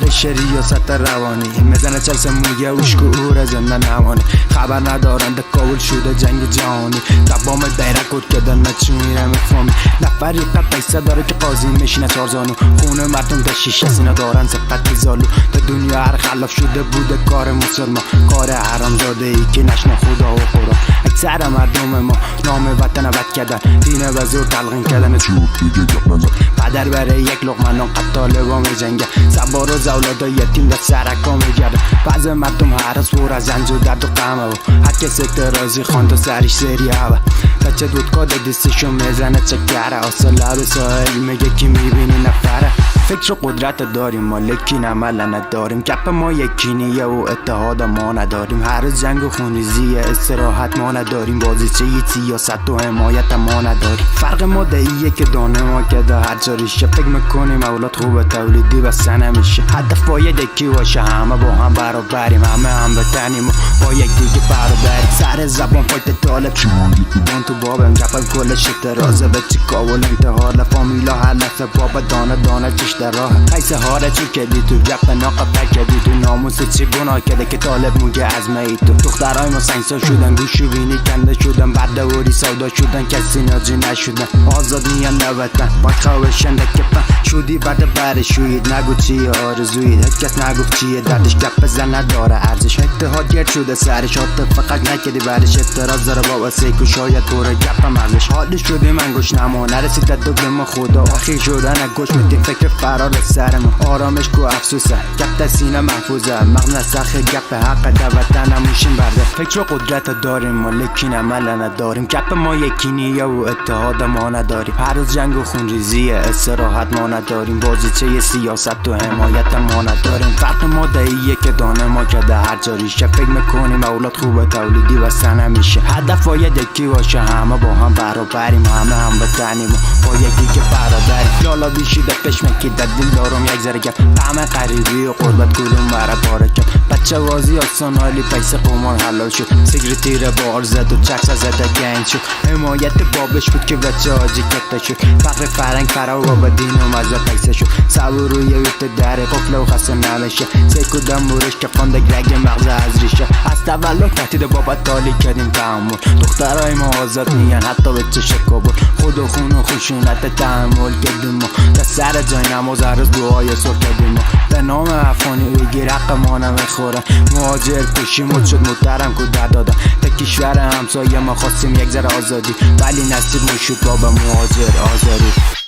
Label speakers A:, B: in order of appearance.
A: عشق ریاست روانی میزنه چلسه مویه عشق او را زنده نوانی خبر ندارند کابل شده جنگ جهانی تبام بیرک کد کدن نچو میره مفهمی نفری قد پیسه داره که قاضی میشینه چارزانو خونه مردم در شیشه سینه دارن زفت زالو تا دنیا هر خلاف شده بوده کار مسلمان کار حرام زاده ای که نشنه خدا و قرآن اکثر مردم ما نام وطن بد کردن دین و زور تلقین کردن پدر برای یک لقمه نان قد طالبا می جنگه سبار و زولادا یتیم در سرکا می گرده بعض مردم هر از پر از زنج و درد و غمه و هر کس اعتراضی خوان تا سرش سری هوا بچه دودکا ده دستشو میزنه چکره آسا لب ساحل میگه کی میبینی نفره فکر و قدرت داریم ما لکین عمل نداریم گپ ما یکینیه و اتحاد ما نداریم هر روز جنگ و خونریزیه استراحت ما نداریم بازیچه سیاست و حمایت ما نداریم فرق ما ایه که دانه ما کده هر جا ریشه فکر میکنیم اولاد خوب تولیدی بسته نمیشه هدف باید یکی باشه همه با هم برابریم همه هموطنیم و با یک دیگه برابریم سر زبان فایت طالب چون تو بابم گپم کلش اعتراضه به چی کاول انتحال فامیلا هر لحظه بابا دانه دانه چش در راه پیسه هاره چی کدی تو گپ ناقه پکدی تو ناموس چی گناه کده که طالب موگه از می تو دخترای ما سنگسا شدن گوشو بینی کنده شدن بردوری سودا شدن کسی ناجی نشدن آزاد میان نوطن با خوشنده کپن شدی بعد برشوید نگو چی آرزوید هیچ کس نگفت چیه دردش گپ بزن نداره ارزش اتحاد گرد شده سرش حتی فقط نکدی برش اعتراض داره بابا سیکو شاید پره گپم ازش حال شده من گوش نما نرسید داد ما خدا اخیر شدن گوش میدیم فکر فرار سر ما آرامش کو افسوسه گپ سینه محفوظه مغز نسخ گپ حق دوطن موشیم برده فکر و قدرت داریم ما لکین عمل نداریم گپ ما یکینیه و اتحاد ما نداریم هر روز جنگ و خونریزیه استراحت ما نداریم بازیچه سیاست و حمایت ما نداریم فرق ما ایه که دانه ما کده هر جا ریشه فکر میکنیم اولاد خوب تولیدی بسته نمیشه هدف باید یکی باشه همه با هم برابریم همه هموطنیم و با یکی که برادریم لالا بیشیده پشمکی در دل دارم یک ذره گپ طعم غریبی و قربت کلوم برا بارکت بچه بازی آسان حالی پیسه قمار حلال شد سیگریت تیر بار زد و چکس زده گنج شد حمایت بابش بود که بچه آجی کته شد فقر فرنگ فرا و بابا دین و مزه پیسه شد سبور روی اوت دره قفل و خسته نمیشه سیکو دم بورش که فاندک رگ مغز از ریشه از تولد تحتید بابا تالی کردیم تحمل دخترهای ما آزاد میگن حتی به چه شکابل خود و خون و خشونت تحمل کردیم ما در سر جای نماز هر روز دعای سر کردیم ما به نام افغانی بگی رق ما نمیخورن مهاجر کشی مد شد محترم که در دادن تا کشور همسایه ما خواستیم یک ذره آزادی ولی نصیب میشد بابا مهاجر آزادی